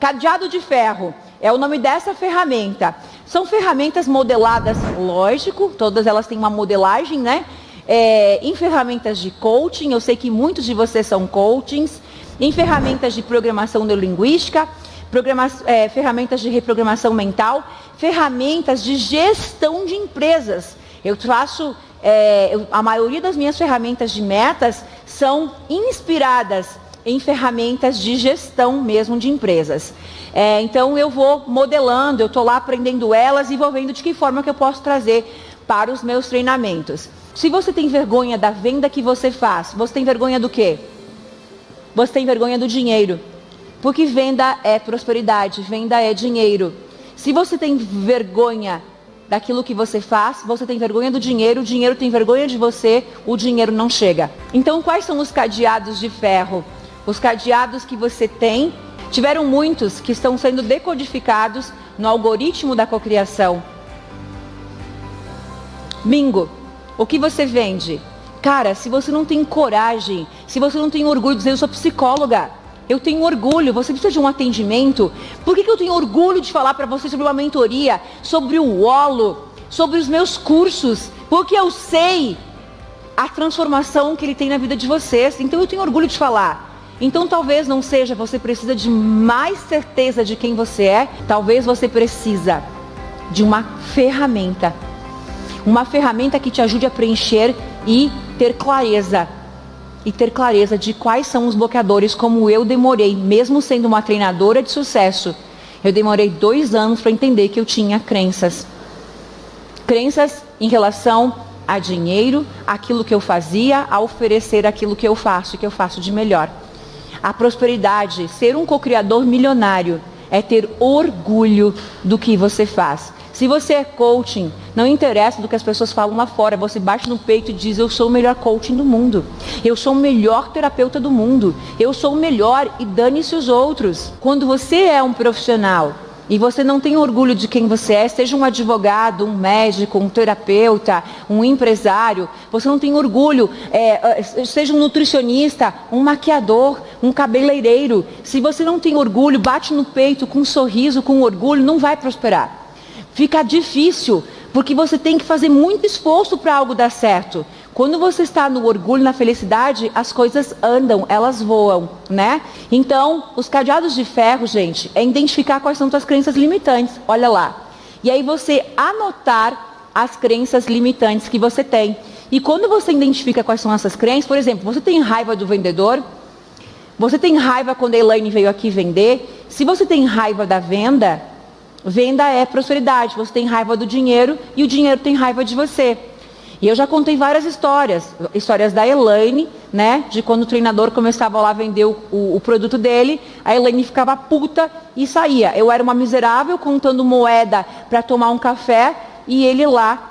Cadeado de ferro é o nome dessa ferramenta. São ferramentas modeladas, lógico, todas elas têm uma modelagem, né? Em ferramentas de coaching, eu sei que muitos de vocês são coachings, em ferramentas de programação neurolinguística, ferramentas de reprogramação mental, ferramentas de gestão de empresas. Eu faço, a maioria das minhas ferramentas de metas são inspiradas em ferramentas de gestão mesmo de empresas. Então eu vou modelando, eu estou lá aprendendo elas e vou vendo de que forma que eu posso trazer para os meus treinamentos. Se você tem vergonha da venda que você faz, você tem vergonha do quê? Você tem vergonha do dinheiro. Porque venda é prosperidade, venda é dinheiro. Se você tem vergonha daquilo que você faz, você tem vergonha do dinheiro, o dinheiro tem vergonha de você, o dinheiro não chega. Então quais são os cadeados de ferro? Os cadeados que você tem, tiveram muitos que estão sendo decodificados no algoritmo da cocriação. Bingo, o que você vende? Cara, se você não tem coragem, se você não tem orgulho de dizer eu sou psicóloga, eu tenho orgulho, você precisa de um atendimento. Por que eu tenho orgulho de falar para você sobre uma mentoria, sobre o Olo, sobre os meus cursos? Porque eu sei a transformação que ele tem na vida de vocês, então eu tenho orgulho de falar. Então talvez não seja, você precisa de mais certeza de quem você é, talvez você precisa de uma ferramenta que te ajude a preencher e ter clareza de quais são os bloqueadores, como eu demorei, mesmo sendo uma treinadora de sucesso, eu demorei 2 anos para entender que eu tinha crenças em relação a dinheiro, aquilo que eu fazia, a oferecer aquilo que eu faço de melhor. A prosperidade, ser um co-criador milionário, é ter orgulho do que você faz. Se você é coaching, não interessa do que as pessoas falam lá fora, você bate no peito e diz, eu sou o melhor coaching do mundo, eu sou o melhor terapeuta do mundo, eu sou o melhor e dane-se os outros. Quando você é um profissional e você não tem orgulho de quem você é, seja um advogado, um médico, um terapeuta, um empresário, você não tem orgulho, seja um nutricionista, um maquiador, um cabeleireiro, se você não tem orgulho, bate no peito com um sorriso, com orgulho, não vai prosperar. Fica difícil, porque você tem que fazer muito esforço para algo dar certo. Quando você está no orgulho, na felicidade, as coisas andam, elas voam, né? Então, os cadeados de ferro, gente, é identificar quais são suas crenças limitantes, olha lá. E aí você anotar as crenças limitantes que você tem. E quando você identifica quais são essas crenças, por exemplo, você tem raiva do vendedor? Você tem raiva quando a Elaine veio aqui vender? Se você tem raiva da venda, venda é prosperidade. Você tem raiva do dinheiro e o dinheiro tem raiva de você. E eu já contei várias histórias da Elaine, né? De quando o treinador começava lá a vender o produto dele, a Elaine ficava puta e saía. Eu era uma miserável contando moeda para tomar um café e ele lá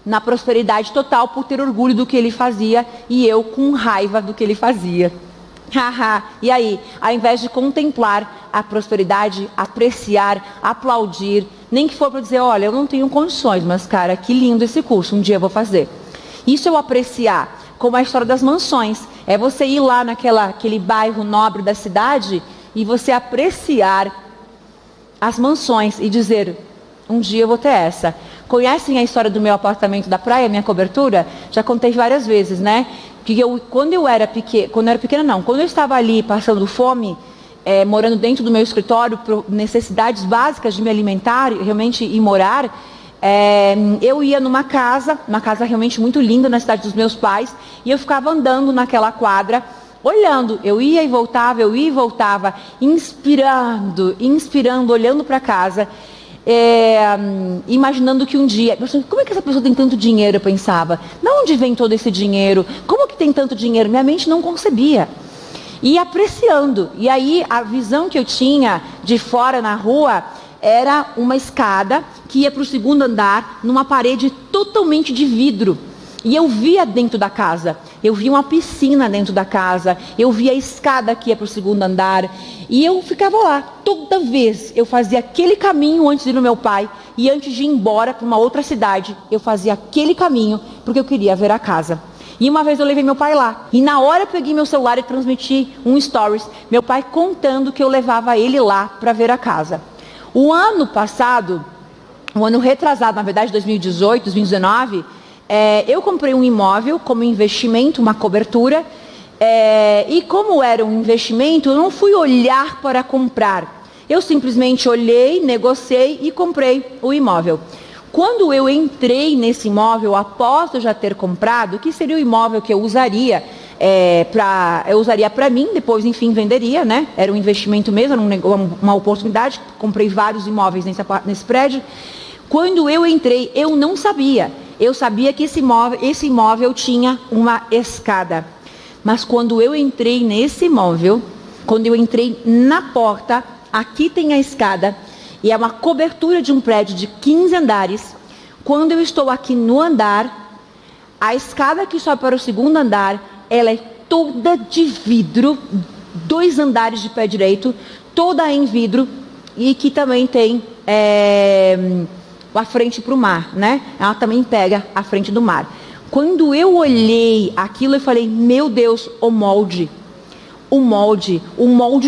na prosperidade total por ter orgulho do que ele fazia e eu com raiva do que ele fazia. E aí, ao invés de contemplar a prosperidade, apreciar, aplaudir, nem que for para dizer, olha, eu não tenho condições, mas cara, que lindo esse curso, um dia eu vou fazer. Isso eu apreciar, como a história das mansões. É você ir lá naquele bairro nobre da cidade e você apreciar as mansões e dizer, um dia eu vou ter essa. Conhecem a história do meu apartamento da praia, minha cobertura? Já contei várias vezes, né? Que quando eu estava ali passando fome, morando dentro do meu escritório, por necessidades básicas de me alimentar realmente e morar, eu ia numa casa realmente muito linda na cidade dos meus pais, e eu ficava andando naquela quadra, olhando, eu ia e voltava, inspirando, olhando para casa, imaginando que um dia, como é que essa pessoa tem tanto dinheiro, eu pensava, de onde vem todo esse dinheiro, como que tem tanto dinheiro, minha mente não concebia, e apreciando, e aí a visão que eu tinha de fora na rua, era uma escada que ia para o segundo andar, numa parede totalmente de vidro, e eu via dentro da casa, eu via uma piscina dentro da casa, eu via a escada que ia para o segundo andar, e eu ficava lá, toda vez eu fazia aquele caminho antes de ir no meu pai, e antes de ir embora para uma outra cidade, eu fazia aquele caminho, porque eu queria ver a casa. E uma vez eu levei meu pai lá. E na hora eu peguei meu celular e transmiti um stories. Meu pai contando que eu levava ele lá para ver a casa. O ano passado, o ano retrasado, na verdade 2018, 2019, eu comprei um imóvel como investimento, uma cobertura. E como era um investimento, eu não fui olhar para comprar. Eu simplesmente olhei, negociei e comprei o imóvel. Quando eu entrei nesse imóvel, após eu já ter comprado, que seria o imóvel que eu usaria para mim, depois, enfim, venderia, né? Era um investimento mesmo, era uma oportunidade. Comprei vários imóveis nesse prédio. Quando eu entrei, eu não sabia. Eu sabia que esse imóvel tinha uma escada. Mas quando eu entrei nesse imóvel, quando eu entrei na porta, aqui tem a escada. E é uma cobertura de um prédio de 15 andares. Quando eu estou aqui no andar, a escada que sobe para o segundo andar, ela é toda de vidro, 2 andares de pé direito, toda em vidro, e que também tem a frente para o mar, né? Ela também pega a frente do mar. Quando eu olhei aquilo, eu falei, meu Deus, o molde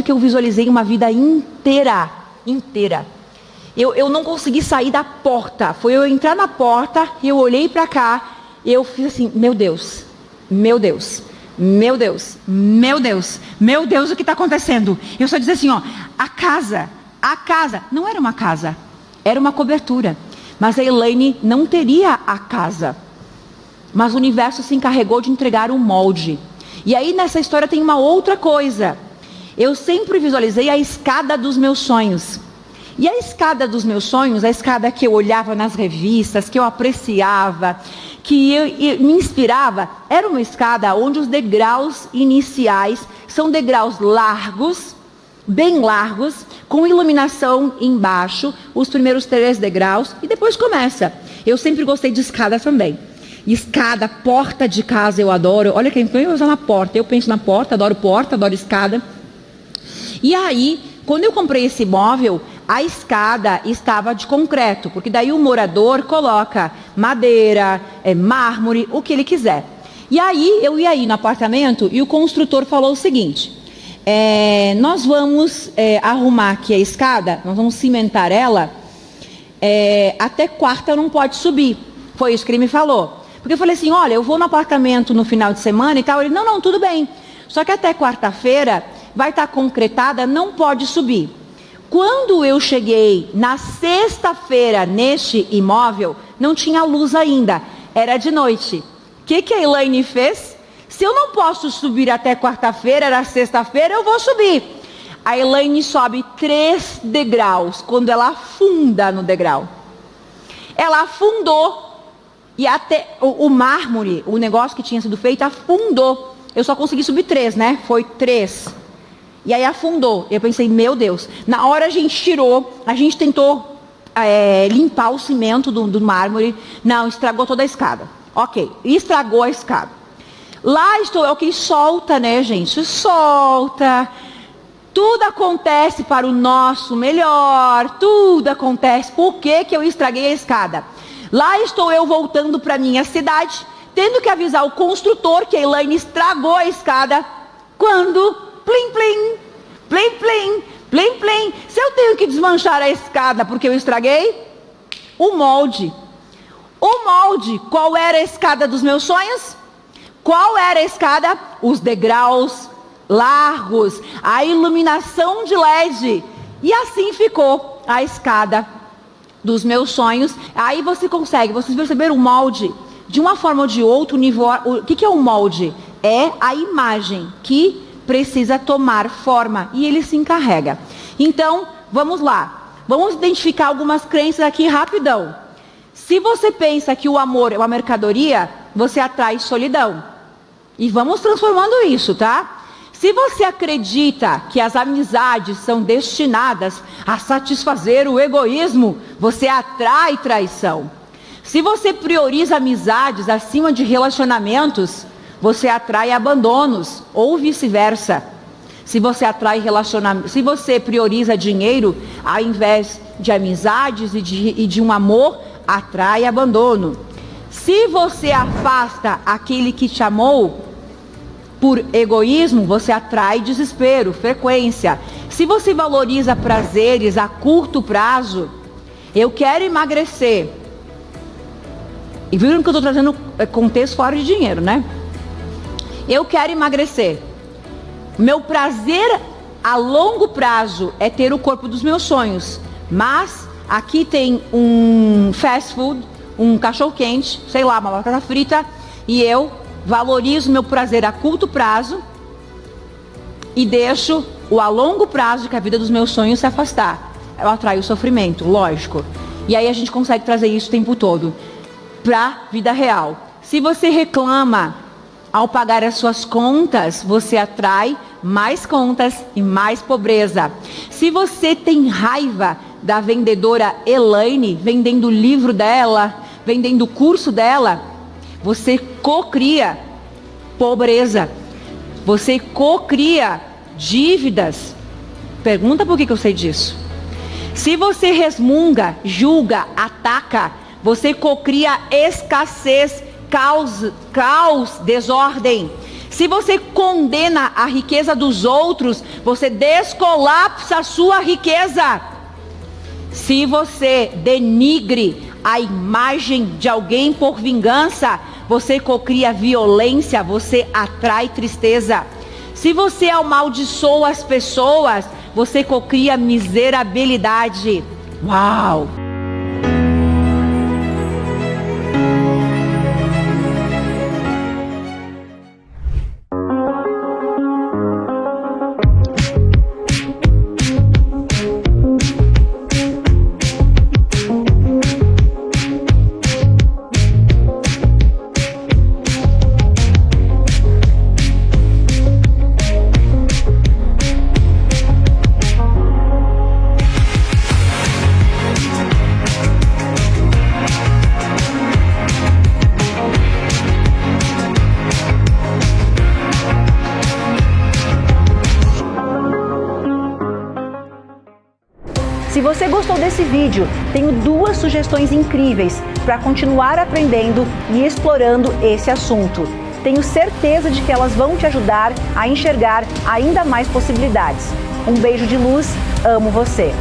que eu visualizei uma vida inteira. Eu não consegui sair da porta. Foi eu entrar na porta, eu olhei para cá, eu fiz assim, meu Deus, o que está acontecendo? Eu só dizia assim, ó, a casa, não era uma casa, era uma cobertura. Mas a Elaine não teria a casa. Mas o universo se encarregou de entregar um molde. E aí nessa história tem uma outra coisa. Eu sempre visualizei a escada dos meus sonhos. E a escada dos meus sonhos, a escada que eu olhava nas revistas, que eu apreciava, que me inspirava, era uma escada onde os degraus iniciais são degraus largos, bem largos, com iluminação embaixo, os primeiros 3 degraus, e depois começa. Eu sempre gostei de escada também. Escada, porta de casa eu adoro. Olha quem vai usar na porta. Eu penso na porta, adoro escada. E aí, quando eu comprei esse imóvel, a escada estava de concreto, porque daí o morador coloca madeira, mármore, o que ele quiser. E aí, eu ia ir no apartamento e o construtor falou o seguinte, nós vamos arrumar aqui a escada, nós vamos cimentar ela, até quarta não pode subir. Foi isso que ele me falou. Porque eu falei assim, olha, eu vou no apartamento no final de semana e tal. Ele, não, tudo bem. Só que até quarta-feira vai estar concretada, não pode subir. Quando eu cheguei na sexta-feira neste imóvel, não tinha luz ainda, era de noite. O que a Elaine fez? Se eu não posso subir até quarta-feira, era sexta-feira, eu vou subir. A Elaine sobe 3 degraus, quando ela afunda no degrau. Ela afundou. E até o mármore, o negócio que tinha sido feito, afundou. Eu só consegui subir 3, né? Foi 3. E aí afundou. Eu pensei, meu Deus. Na hora a gente tirou, a gente tentou limpar o cimento do mármore. Não, estragou toda a escada. Ok, estragou a escada. Lá estou eu que solta, né, gente? Solta. Tudo acontece para o nosso melhor. Tudo acontece. Por que eu estraguei a escada? Lá estou eu voltando para minha cidade, tendo que avisar o construtor que a Elaine estragou a escada, quando, plim, plim, plim, plim, plim, plim, se eu tenho que desmanchar a escada porque eu estraguei, o molde, qual era a escada dos meus sonhos? Qual era a escada? Os degraus largos, a iluminação de LED, e assim ficou a escada dos meus sonhos. Aí vocês perceberam o molde, de uma forma ou de outra, o que é um molde? É a imagem que precisa tomar forma, e ele se encarrega. Então, vamos lá, vamos identificar algumas crenças aqui rapidão. Se você pensa que o amor é uma mercadoria, você atrai solidão, e vamos transformando isso, tá? Se você acredita que as amizades são destinadas a satisfazer o egoísmo, você atrai traição. Se você prioriza amizades acima de relacionamentos, você atrai abandonos, ou vice-versa. Se você prioriza dinheiro ao invés de amizades e de um amor, atrai abandono. Se você afasta aquele que te amou por egoísmo, você atrai desespero, frequência. Se você valoriza prazeres a curto prazo, eu quero emagrecer. E viram que eu estou trazendo contexto fora de dinheiro, né? Eu quero emagrecer. Meu prazer a longo prazo é ter o corpo dos meus sonhos. Mas aqui tem um fast food, um cachorro quente, sei lá, uma batata frita, e eu valorizo meu prazer a curto prazo e deixo o a longo prazo, que é a vida dos meus sonhos, se afastar. Eu atraio o sofrimento, lógico. E aí a gente consegue trazer isso o tempo todo para a vida real. Se você reclama ao pagar as suas contas, você atrai mais contas e mais pobreza. Se você tem raiva da vendedora Elaine, vendendo o livro dela, vendendo o curso dela, você cocria pobreza. Você cocria dívidas. Pergunta por que eu sei disso. Se você resmunga, julga, ataca, você cocria escassez, caos, desordem. Se você condena a riqueza dos outros, você descolapsa a sua riqueza. Se você denigre a imagem de alguém por vingança, você cocria violência, você atrai tristeza. Se você amaldiçoa as pessoas, você cocria miserabilidade. Uau! Se você gostou desse vídeo, tenho duas sugestões incríveis para continuar aprendendo e explorando esse assunto. Tenho certeza de que elas vão te ajudar a enxergar ainda mais possibilidades. Um beijo de luz, amo você!